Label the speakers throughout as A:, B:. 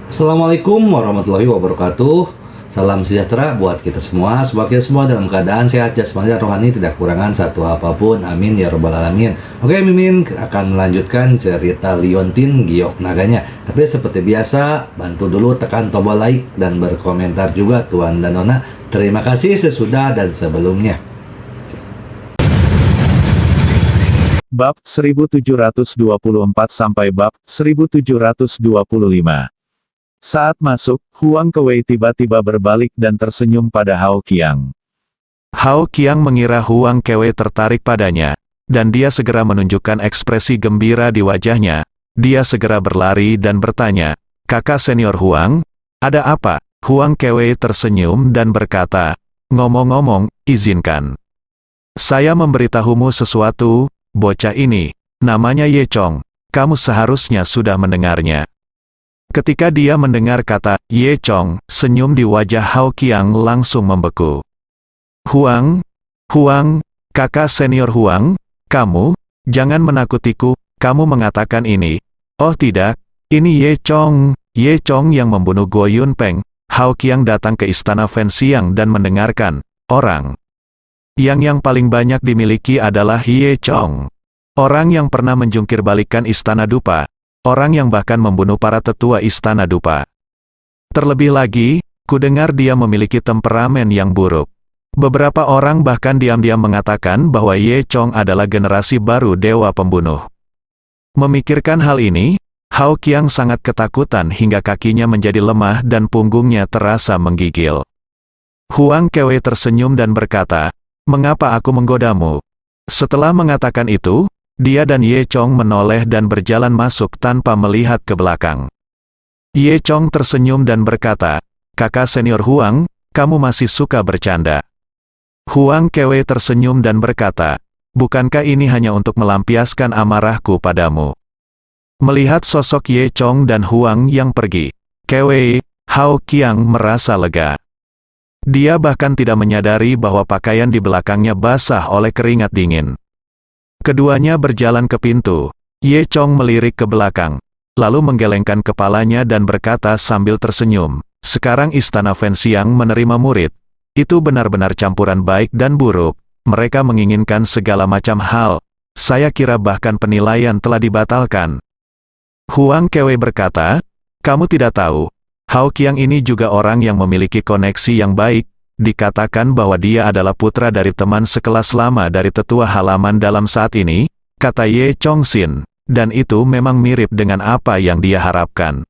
A: Assalamualaikum warahmatullahi wabarakatuh. Salam sejahtera buat kita semua. Semoga kita semua dalam keadaan sehat jasmani dan rohani, tidak kekurangan satu apapun. Amin ya robbal alamin. Oke, Mimin akan melanjutkan cerita Liontin Giok Naganya. Tapi seperti biasa, bantu dulu tekan tombol like dan berkomentar juga Tuan dan Nona. Terima kasih sesudah dan sebelumnya.
B: Bab 1724 sampai bab 1725. Saat masuk, Huang Kewei tiba-tiba berbalik dan tersenyum pada Hao Qiang. Hao Qiang mengira Huang Kewei tertarik padanya, dan dia segera menunjukkan ekspresi gembira di wajahnya. Dia segera berlari dan bertanya, "Kakak senior Huang, ada apa?" Huang Kewei tersenyum dan berkata, "Ngomong-ngomong, izinkan saya memberitahumu sesuatu, bocah ini, namanya Ye Chong, kamu seharusnya sudah mendengarnya." Ketika dia mendengar kata Ye Chong, senyum di wajah Hao Qiang langsung membeku. Huang, kakak senior Huang, kamu, jangan menakutiku, kamu mengatakan ini. Oh tidak, ini Ye Chong yang membunuh Guo Yunpeng. Hao Qiang datang ke istana Fenxiang dan mendengarkan, orang yang paling banyak dimiliki adalah Ye Chong. Orang yang pernah menjungkir balikan istana dupa. Orang yang bahkan membunuh para tetua istana dupa. Terlebih lagi, kudengar dia memiliki temperamen yang buruk. Beberapa orang bahkan diam-diam mengatakan bahwa Ye Chong adalah generasi baru dewa pembunuh. Memikirkan hal ini, Hao Qiang sangat ketakutan hingga kakinya menjadi lemah dan punggungnya terasa menggigil. Huang Kewei tersenyum dan berkata, "Mengapa aku menggodamu?" Setelah mengatakan itu, dia dan Ye Chong menoleh dan berjalan masuk tanpa melihat ke belakang. Ye Chong tersenyum dan berkata, "Kakak senior Huang, kamu masih suka bercanda." Huang Kewei tersenyum dan berkata, "Bukankah ini hanya untuk melampiaskan amarahku padamu?" Melihat sosok Ye Chong dan Huang yang pergi, Kewei, Hao Qiang merasa lega. Dia bahkan tidak menyadari bahwa pakaian di belakangnya basah oleh keringat dingin. Keduanya berjalan ke pintu. Ye Chong melirik ke belakang, lalu menggelengkan kepalanya dan berkata sambil tersenyum, "Sekarang istana Fenxiang menerima murid. Itu benar-benar campuran baik dan buruk. Mereka menginginkan segala macam hal. Saya kira bahkan penilaian telah dibatalkan." Huang Kewei berkata, "Kamu tidak tahu, Hao Qiang ini juga orang yang memiliki koneksi yang baik. Dikatakan bahwa dia adalah putra dari teman sekelas lama dari tetua halaman dalam saat ini," kata Ye Chong Sin, "dan itu memang mirip dengan apa yang dia harapkan."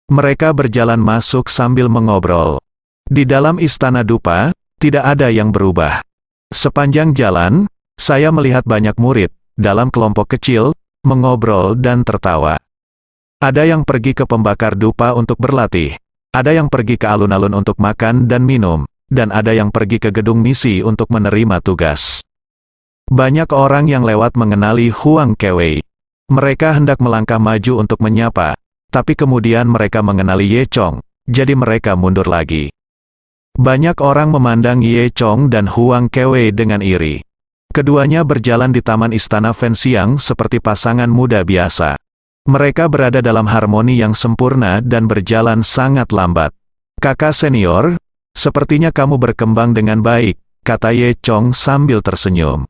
B: Mereka berjalan masuk sambil mengobrol. Di dalam istana dupa, tidak ada yang berubah. Sepanjang jalan, saya melihat banyak murid, dalam kelompok kecil, mengobrol dan tertawa. Ada yang pergi ke pembakar dupa untuk berlatih. Ada yang pergi ke alun-alun untuk makan dan minum. Dan ada yang pergi ke gedung misi untuk menerima tugas. Banyak orang yang lewat mengenali Huang Kewei. Mereka hendak melangkah maju untuk menyapa, tapi kemudian mereka mengenali Ye Chong, jadi mereka mundur lagi. Banyak orang memandang Ye Chong dan Huang Kewei dengan iri. Keduanya berjalan di taman istana Fenxiang seperti pasangan muda biasa. Mereka berada dalam harmoni yang sempurna dan berjalan sangat lambat. "Kakak senior, sepertinya kamu berkembang dengan baik," kata Ye Chong sambil tersenyum.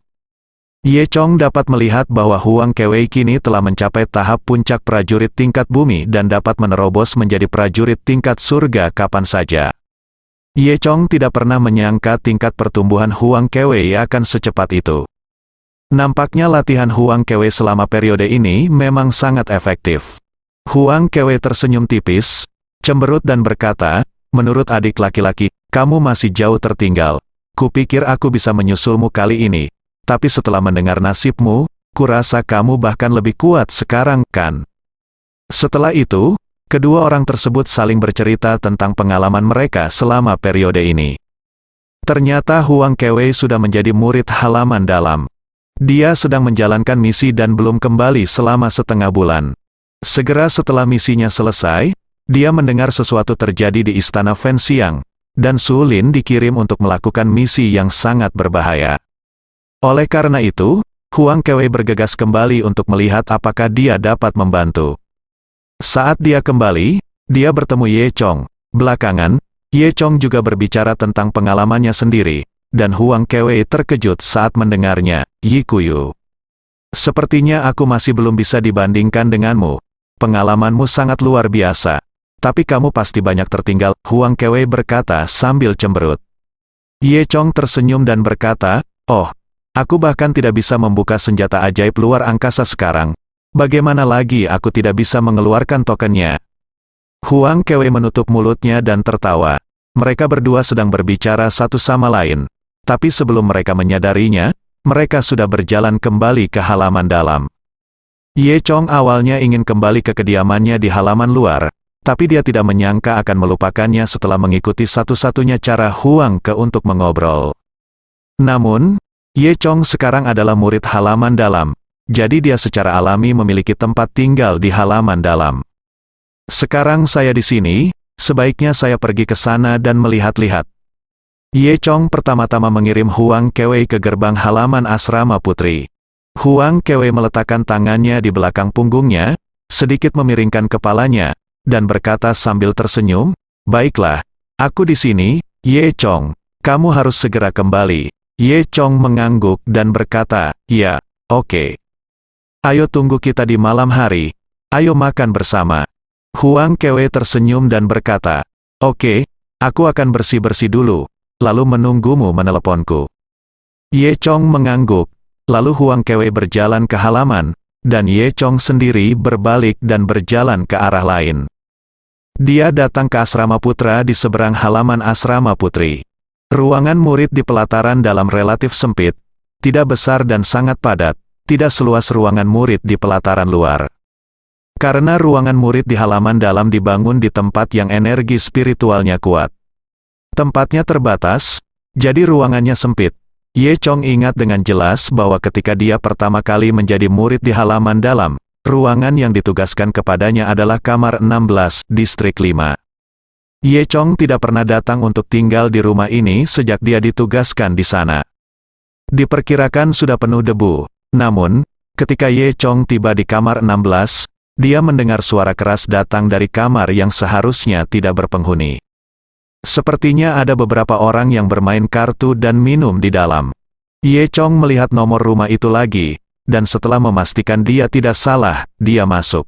B: Ye Chong dapat melihat bahwa Huang Kewei kini telah mencapai tahap puncak prajurit tingkat bumi dan dapat menerobos menjadi prajurit tingkat surga kapan saja. Ye Chong tidak pernah menyangka tingkat pertumbuhan Huang Kewei akan secepat itu. Nampaknya latihan Huang Kewei selama periode ini memang sangat efektif. Huang Kewei tersenyum tipis, cemberut dan berkata, "Menurut adik laki-laki, kamu masih jauh tertinggal. Kupikir aku bisa menyusulmu kali ini. Tapi setelah mendengar nasibmu, kurasa kamu bahkan lebih kuat sekarang, kan?" Setelah itu, kedua orang tersebut saling bercerita tentang pengalaman mereka selama periode ini. Ternyata Huang Kewei sudah menjadi murid halaman dalam. Dia sedang menjalankan misi dan belum kembali selama setengah bulan. Segera setelah misinya selesai, dia mendengar sesuatu terjadi di istana Fenxiang, dan Su Lin dikirim untuk melakukan misi yang sangat berbahaya. Oleh karena itu, Huang Kewei bergegas kembali untuk melihat apakah dia dapat membantu. Saat dia kembali, dia bertemu Ye Chong. Belakangan, Ye Chong juga berbicara tentang pengalamannya sendiri, dan Huang Kewei terkejut saat mendengarnya. Yi Kuyu, sepertinya aku masih belum bisa dibandingkan denganmu. Pengalamanmu sangat luar biasa. Tapi kamu pasti banyak tertinggal, Huang Kewei berkata sambil cemberut. Ye Chong tersenyum dan berkata, oh, aku bahkan tidak bisa membuka senjata ajaib luar angkasa sekarang. Bagaimana lagi aku tidak bisa mengeluarkan tokennya? Huang Kewei menutup mulutnya dan tertawa. Mereka berdua sedang berbicara satu sama lain. Tapi sebelum mereka menyadarinya, mereka sudah berjalan kembali ke halaman dalam. Ye Chong awalnya ingin kembali ke kediamannya di halaman luar, tapi dia tidak menyangka akan melupakannya setelah mengikuti satu-satunya cara Huang Ke untuk mengobrol. Namun, Ye Chong sekarang adalah murid halaman dalam, jadi dia secara alami memiliki tempat tinggal di halaman dalam. Sekarang saya di sini, sebaiknya saya pergi ke sana dan melihat-lihat. Ye Chong pertama-tama mengirim Huang Kewei ke gerbang halaman asrama putri. Huang Kewei meletakkan tangannya di belakang punggungnya, sedikit memiringkan kepalanya, dan berkata sambil tersenyum, baiklah, aku di sini, Ye Chong, kamu harus segera kembali. Ye Chong mengangguk dan berkata, ya, oke. Ayo tunggu kita di malam hari, ayo makan bersama. Huang Kewei tersenyum dan berkata, oke, aku akan bersih-bersih dulu, lalu menunggumu meneleponku. Ye Chong mengangguk, lalu Huang Kewei berjalan ke halaman, dan Ye Chong sendiri berbalik dan berjalan ke arah lain. Dia datang ke asrama putra di seberang halaman asrama putri. Ruangan murid di pelataran dalam relatif sempit, tidak besar dan sangat padat, tidak seluas ruangan murid di pelataran luar. Karena ruangan murid di halaman dalam dibangun di tempat yang energi spiritualnya kuat. Tempatnya terbatas, jadi ruangannya sempit. Ye Chong ingat dengan jelas bahwa ketika dia pertama kali menjadi murid di halaman dalam, ruangan yang ditugaskan kepadanya adalah kamar 16, distrik 5. Ye Chong tidak pernah datang untuk tinggal di rumah ini sejak dia ditugaskan di sana. Diperkirakan sudah penuh debu. Namun, ketika Ye Chong tiba di kamar 16, dia mendengar suara keras datang dari kamar yang seharusnya tidak berpenghuni. Sepertinya ada beberapa orang yang bermain kartu dan minum di dalam. Ye Chong melihat nomor rumah itu lagi, dan setelah memastikan dia tidak salah, dia masuk.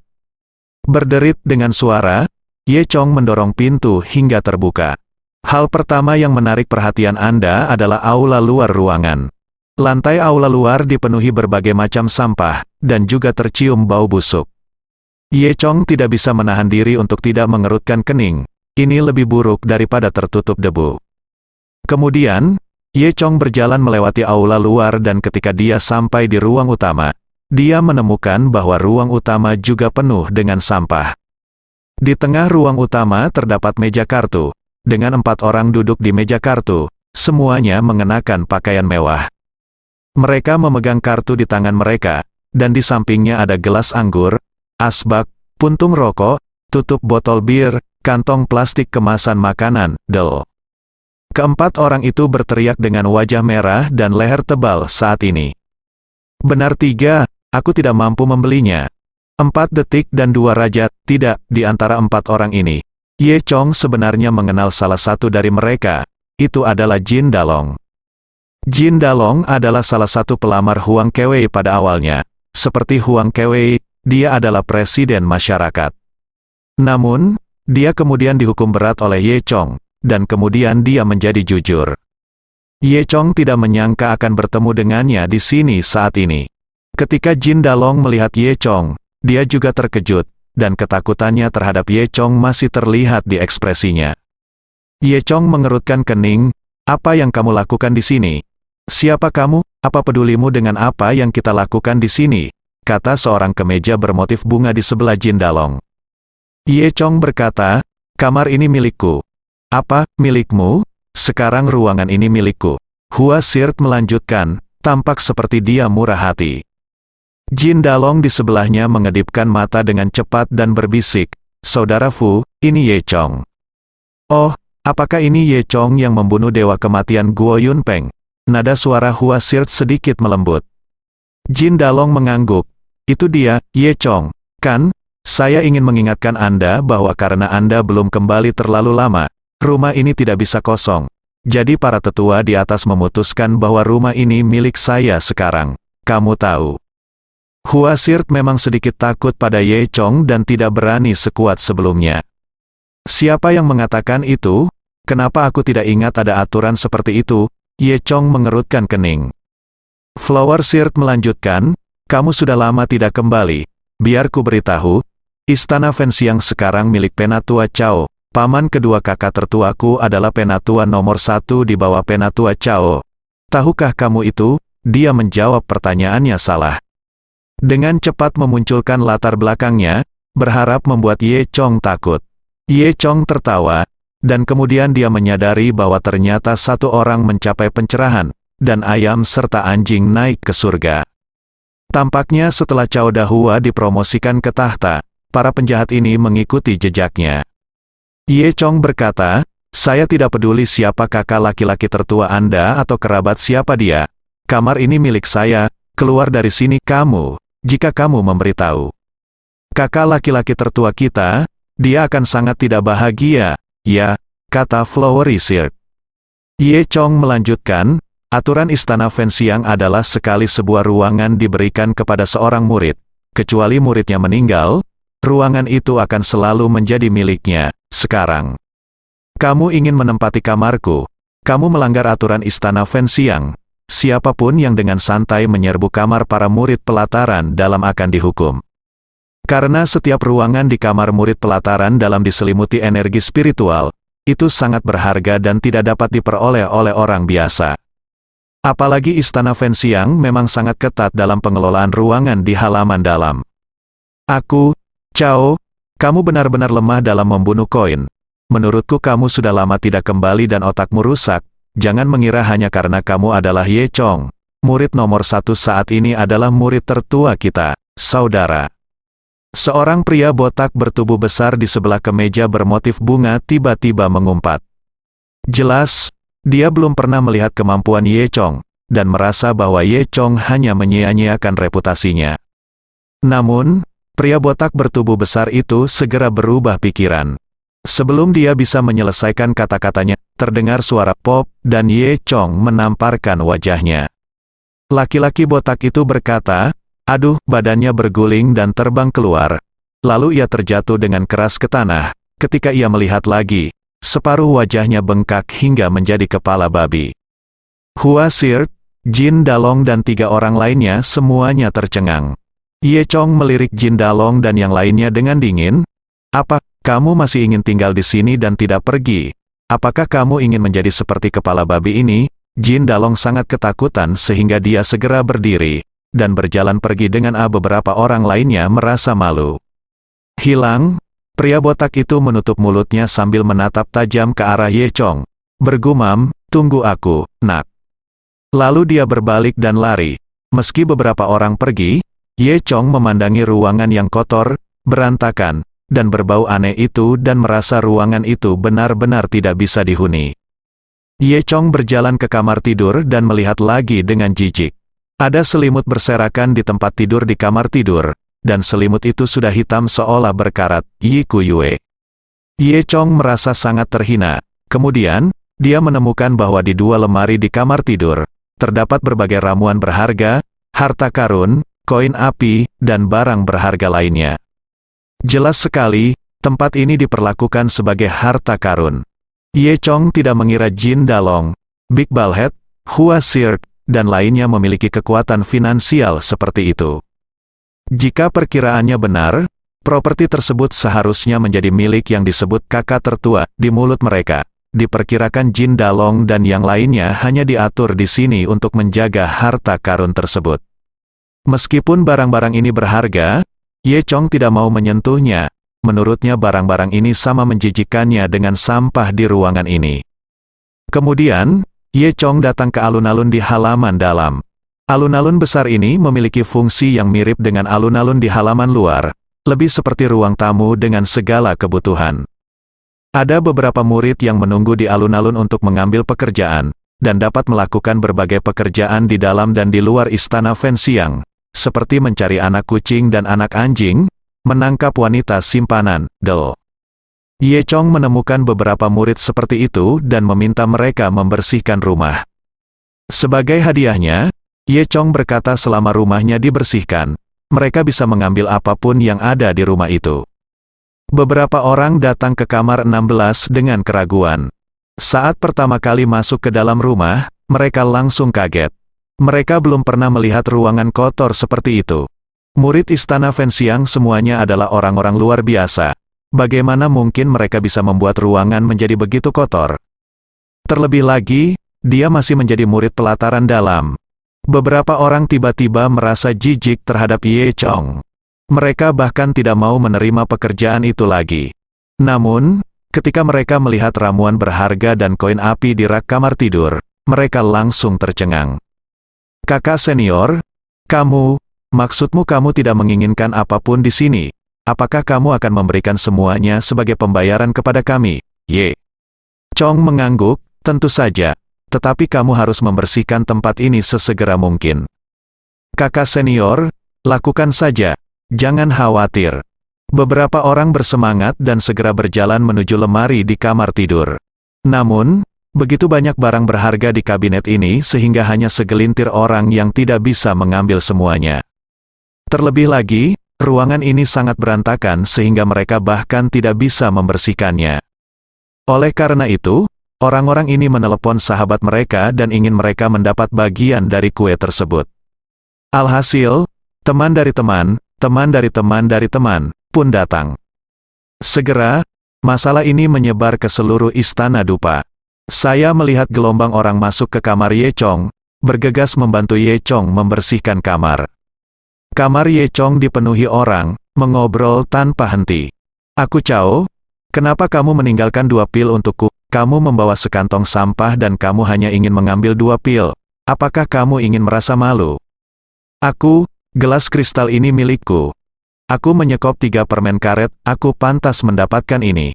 B: Berderit dengan suara, Ye Chong mendorong pintu hingga terbuka. Hal pertama yang menarik perhatian Anda adalah aula luar ruangan. Lantai aula luar dipenuhi berbagai macam sampah, dan juga tercium bau busuk. Ye Chong tidak bisa menahan diri untuk tidak mengerutkan kening. Ini lebih buruk daripada tertutup debu. Kemudian, Ye Chong berjalan melewati aula luar dan ketika dia sampai di ruang utama, dia menemukan bahwa ruang utama juga penuh dengan sampah. Di tengah ruang utama terdapat meja kartu, dengan 4 orang duduk di meja kartu, semuanya mengenakan pakaian mewah. Mereka memegang kartu di tangan mereka, dan di sampingnya ada gelas anggur, asbak, puntung rokok, tutup botol bir, kantong plastik kemasan makanan, del. Keempat orang itu berteriak dengan wajah merah dan leher tebal saat ini. Benar 3, aku tidak mampu membelinya. 4 detik dan 2 raja, tidak, di antara 4 orang ini. Ye Chong sebenarnya mengenal salah satu dari mereka, itu adalah Jin Dalong. Jin Dalong adalah salah satu pelamar Huang Kewei pada awalnya. Seperti Huang Kewei, dia adalah presiden masyarakat. Namun, dia kemudian dihukum berat oleh Ye Chong, dan kemudian dia menjadi jujur. Ye Chong tidak menyangka akan bertemu dengannya di sini saat ini. Ketika Jin Dalong melihat Ye Chong, dia juga terkejut, dan ketakutannya terhadap Ye Chong masih terlihat di ekspresinya. Ye Chong mengerutkan kening, apa yang kamu lakukan di sini? Siapa kamu? Apa pedulimu dengan apa yang kita lakukan di sini? Kata seorang kemeja bermotif bunga di sebelah Jin Dalong. Ye Chong berkata, kamar ini milikku. Apa, milikmu? Sekarang ruangan ini milikku. Hua Sirt melanjutkan, tampak seperti dia murah hati. Jin Dalong di sebelahnya mengedipkan mata dengan cepat dan berbisik, Saudara Fu, ini Ye Chong. Oh, apakah ini Ye Chong yang membunuh dewa kematian Guo Yunpeng? Nada suara Hua Sirt sedikit melembut. Jin Dalong mengangguk. Itu dia, Ye Chong, kan? Saya ingin mengingatkan Anda bahwa karena Anda belum kembali terlalu lama, rumah ini tidak bisa kosong. Jadi para tetua di atas memutuskan bahwa rumah ini milik saya sekarang. Kamu tahu. Hua Xirt memang sedikit takut pada Ye Chong dan tidak berani sekuat sebelumnya. Siapa yang mengatakan itu? Kenapa aku tidak ingat ada aturan seperti itu? Ye Chong mengerutkan kening. Flower Xirt melanjutkan, kamu sudah lama tidak kembali. Biar ku beritahu, Istana Fenxiang sekarang milik Penatua Chao. Paman kedua kakak tertuaku adalah Penatua nomor 1 di bawah Penatua Chao. Tahukah kamu itu? Dia menjawab pertanyaannya salah. Dengan cepat memunculkan latar belakangnya, berharap membuat Ye Chong takut. Ye Chong tertawa, dan kemudian dia menyadari bahwa ternyata satu orang mencapai pencerahan, dan ayam serta anjing naik ke surga. Tampaknya setelah Chao Dahua dipromosikan ke tahta, para penjahat ini mengikuti jejaknya. Ye Chong berkata, saya tidak peduli siapa kakak laki-laki tertua Anda atau kerabat siapa dia. Kamar ini milik saya, keluar dari sini kamu, jika kamu memberitahu. Kakak laki-laki tertua kita, dia akan sangat tidak bahagia, ya, kata Flowery Xirt. Ye Chong melanjutkan, aturan Istana Fenxiang adalah sekali sebuah ruangan diberikan kepada seorang murid, kecuali muridnya meninggal, ruangan itu akan selalu menjadi miliknya. Sekarang, kamu ingin menempati kamarku, kamu melanggar aturan Istana Fenxiang. Siapapun yang dengan santai menyerbu kamar para murid pelataran dalam akan dihukum. Karena setiap ruangan di kamar murid pelataran dalam diselimuti energi spiritual, itu sangat berharga dan tidak dapat diperoleh oleh orang biasa. Apalagi Istana Fenxiang memang sangat ketat dalam pengelolaan ruangan di halaman dalam. Aku, Chao, kamu benar-benar lemah dalam membunuh koin. Menurutku kamu sudah lama tidak kembali dan otakmu rusak. Jangan mengira hanya karena kamu adalah Ye Chong. Murid nomor 1 saat ini adalah murid tertua kita, saudara. Seorang pria botak bertubuh besar di sebelah kemeja bermotif bunga tiba-tiba mengumpat. Jelas, dia belum pernah melihat kemampuan Ye Chong, dan merasa bahwa Ye Chong hanya menyia-nyiakan reputasinya. Namun, pria botak bertubuh besar itu segera berubah pikiran. Sebelum dia bisa menyelesaikan kata-katanya, terdengar suara pop, dan Ye Chong menamparkan wajahnya. Laki-laki botak itu berkata, aduh, badannya berguling dan terbang keluar. Lalu ia terjatuh dengan keras ke tanah. Ketika ia melihat lagi, separuh wajahnya bengkak hingga menjadi kepala babi. Hua Xirt, Jin Dalong dan 3 orang lainnya semuanya tercengang. Ye Chong melirik Jin Dalong dan yang lainnya dengan dingin. Apa, kamu masih ingin tinggal di sini dan tidak pergi? Apakah kamu ingin menjadi seperti kepala babi ini? Jin Dalong sangat ketakutan sehingga dia segera berdiri, dan berjalan pergi dengan beberapa orang lainnya merasa malu. Hilang, pria botak itu menutup mulutnya sambil menatap tajam ke arah Ye Chong. Bergumam, tunggu aku, nak. Lalu dia berbalik dan lari. Meski beberapa orang pergi, Ye Chong memandangi ruangan yang kotor, berantakan, dan berbau aneh itu dan merasa ruangan itu benar-benar tidak bisa dihuni. Ye Chong berjalan ke kamar tidur dan melihat lagi dengan jijik. Ada selimut berserakan di tempat tidur di kamar tidur, dan selimut itu sudah hitam seolah berkarat, Yi Kuyue. Ye Chong merasa sangat terhina. Kemudian, dia menemukan bahwa di 2 lemari di kamar tidur, terdapat berbagai ramuan berharga, harta karun, koin api, dan barang berharga lainnya. Jelas sekali, tempat ini diperlakukan sebagai harta karun. Ye Chong tidak mengira Jin Dalong, Big Balhead, Hua Xirt, dan lainnya memiliki kekuatan finansial seperti itu. Jika perkiraannya benar, properti tersebut seharusnya menjadi milik yang disebut kakak tertua di mulut mereka. Diperkirakan Jin Dalong dan yang lainnya hanya diatur di sini untuk menjaga harta karun tersebut. Meskipun barang-barang ini berharga, Ye Chong tidak mau menyentuhnya. Menurutnya barang-barang ini sama menjijikkannya dengan sampah di ruangan ini. Kemudian, Ye Chong datang ke alun-alun di halaman dalam. Alun-alun besar ini memiliki fungsi yang mirip dengan alun-alun di halaman luar, lebih seperti ruang tamu dengan segala kebutuhan. Ada beberapa murid yang menunggu di alun-alun untuk mengambil pekerjaan, dan dapat melakukan berbagai pekerjaan di dalam dan di luar Istana Fenxiang, seperti mencari anak kucing dan anak anjing, menangkap wanita simpanan, Del. Ye Chong menemukan beberapa murid seperti itu dan meminta mereka membersihkan rumah. Sebagai hadiahnya, Ye Chong berkata selama rumahnya dibersihkan, mereka bisa mengambil apapun yang ada di rumah itu. Beberapa orang datang ke kamar 16 dengan keraguan. Saat pertama kali masuk ke dalam rumah, mereka langsung kaget. Mereka belum pernah melihat ruangan kotor seperti itu. Murid Istana Fenxiang semuanya adalah orang-orang luar biasa. Bagaimana mungkin mereka bisa membuat ruangan menjadi begitu kotor? Terlebih lagi, dia masih menjadi murid pelataran dalam. Beberapa orang tiba-tiba merasa jijik terhadap Ye Chong. Mereka bahkan tidak mau menerima pekerjaan itu lagi. Namun, ketika mereka melihat ramuan berharga dan koin api di rak kamar tidur, mereka langsung tercengang. Kakak senior, maksudmu kamu tidak menginginkan apapun di sini? Apakah kamu akan memberikan semuanya sebagai pembayaran kepada kami? Ye Chong mengangguk, tentu saja. Tetapi kamu harus membersihkan tempat ini sesegera mungkin. Kakak senior, lakukan saja. Jangan khawatir. Beberapa orang bersemangat dan segera berjalan menuju lemari di kamar tidur. Namun, begitu banyak barang berharga di kabinet ini sehingga hanya segelintir orang yang tidak bisa mengambil semuanya. Terlebih lagi, ruangan ini sangat berantakan sehingga mereka bahkan tidak bisa membersihkannya. Oleh karena itu, orang-orang ini menelepon sahabat mereka dan ingin mereka mendapat bagian dari kue tersebut. Alhasil, teman dari teman pun datang. Segera, masalah ini menyebar ke seluruh istana dupa. Saya melihat gelombang orang masuk ke kamar Ye Chong, bergegas membantu Ye Chong membersihkan kamar. Kamar Ye Chong dipenuhi orang, mengobrol tanpa henti. Aku Cao, kenapa kamu meninggalkan 2 pil untukku? Kamu membawa sekantong sampah dan kamu hanya ingin mengambil 2 pil. Apakah kamu ingin merasa malu? Gelas kristal ini milikku. Aku menyekop 3 permen karet, aku pantas mendapatkan ini.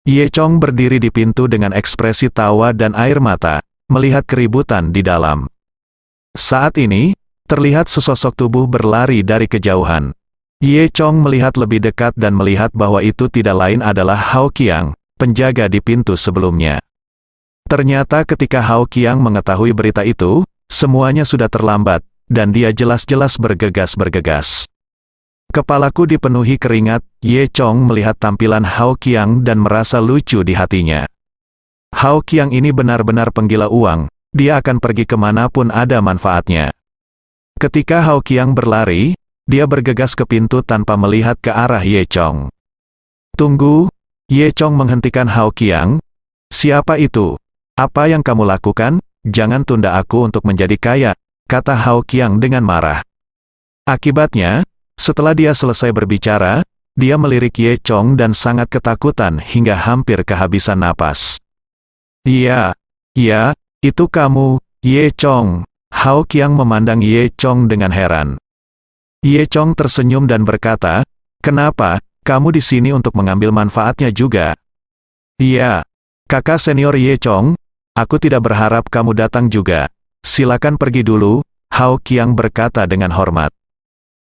B: Ye Chong berdiri di pintu dengan ekspresi tawa dan air mata, melihat keributan di dalam. Saat ini, terlihat sesosok tubuh berlari dari kejauhan. Ye Chong melihat lebih dekat dan melihat bahwa itu tidak lain adalah Hao Qiang, penjaga di pintu sebelumnya. Ternyata ketika Hao Qiang mengetahui berita itu, semuanya sudah terlambat, dan dia jelas-jelas bergegas-bergegas. Kepalaku dipenuhi keringat, Ye Chong melihat tampilan Hao Qiang dan merasa lucu di hatinya. Hao Qiang ini benar-benar penggila uang, dia akan pergi kemanapun ada manfaatnya. Ketika Hao Qiang berlari, dia bergegas ke pintu tanpa melihat ke arah Ye Chong. Tunggu, Ye Chong menghentikan Hao Qiang. Siapa itu? Apa yang kamu lakukan? Jangan tunda aku untuk menjadi kaya, kata Hao Qiang dengan marah. Akibatnya, setelah dia selesai berbicara, dia melirik Ye Chong dan sangat ketakutan hingga hampir kehabisan napas. Iya, itu kamu, Ye Chong. Hao Qiang memandang Ye Chong dengan heran. Ye Chong tersenyum dan berkata, kenapa, kamu di sini untuk mengambil manfaatnya juga? Iya, kakak senior Ye Chong, aku tidak berharap kamu datang juga. Silakan pergi dulu, Hao Qiang berkata dengan hormat.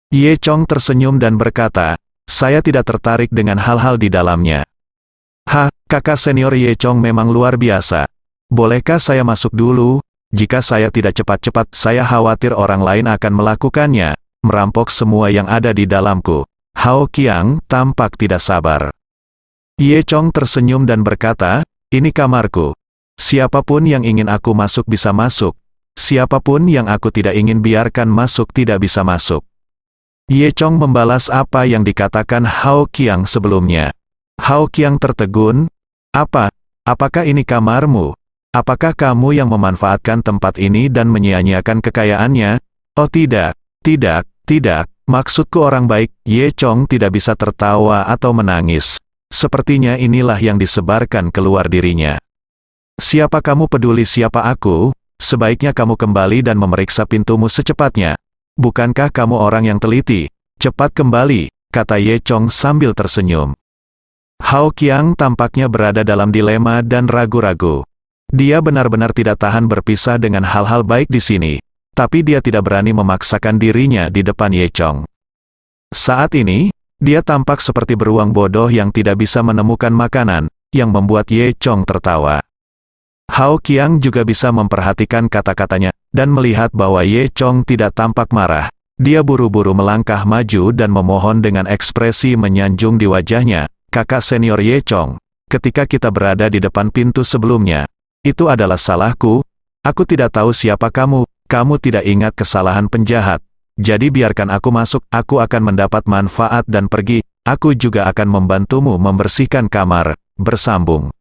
B: Ye Chong tersenyum dan berkata, saya tidak tertarik dengan hal-hal di dalamnya. Kakak senior Ye Chong memang luar biasa. Bolehkah saya masuk dulu? Jika saya tidak cepat-cepat, saya khawatir orang lain akan melakukannya, merampok semua yang ada di dalamku. Hao Qiang tampak tidak sabar. Ye Chong tersenyum dan berkata, ini kamarku. Siapapun yang ingin aku masuk bisa masuk. Siapapun yang aku tidak ingin biarkan masuk tidak bisa masuk. Ye Chong membalas apa yang dikatakan Hao Qiang sebelumnya. Hao Qiang tertegun, apakah ini kamarmu? Apakah kamu yang memanfaatkan tempat ini dan menyia-nyiakan kekayaannya? Oh tidak, maksudku orang baik. Ye Chong tidak bisa tertawa atau menangis. Sepertinya inilah yang disebarkan keluar dirinya. Siapa kamu peduli siapa aku? Sebaiknya kamu kembali dan memeriksa pintumu secepatnya. Bukankah kamu orang yang teliti? Cepat kembali, kata Ye Chong sambil tersenyum. Hao Qiang tampaknya berada dalam dilema dan ragu-ragu. Dia benar-benar tidak tahan berpisah dengan hal-hal baik di sini, tapi dia tidak berani memaksakan dirinya di depan Ye Chong. Saat ini, Dia tampak seperti beruang bodoh yang tidak bisa menemukan makanan, yang membuat Ye Chong tertawa. Hao Qiang juga bisa memperhatikan kata-katanya, dan melihat bahwa Ye Chong tidak tampak marah. Dia buru-buru melangkah maju dan memohon dengan ekspresi menyanjung di wajahnya, "Kakak senior Ye Chong, ketika kita berada di depan pintu sebelumnya, itu adalah salahku. Aku tidak tahu siapa kamu tidak ingat kesalahan penjahat. Jadi biarkan aku masuk, aku akan mendapat manfaat dan pergi. Aku juga akan membantumu membersihkan kamar." Bersambung.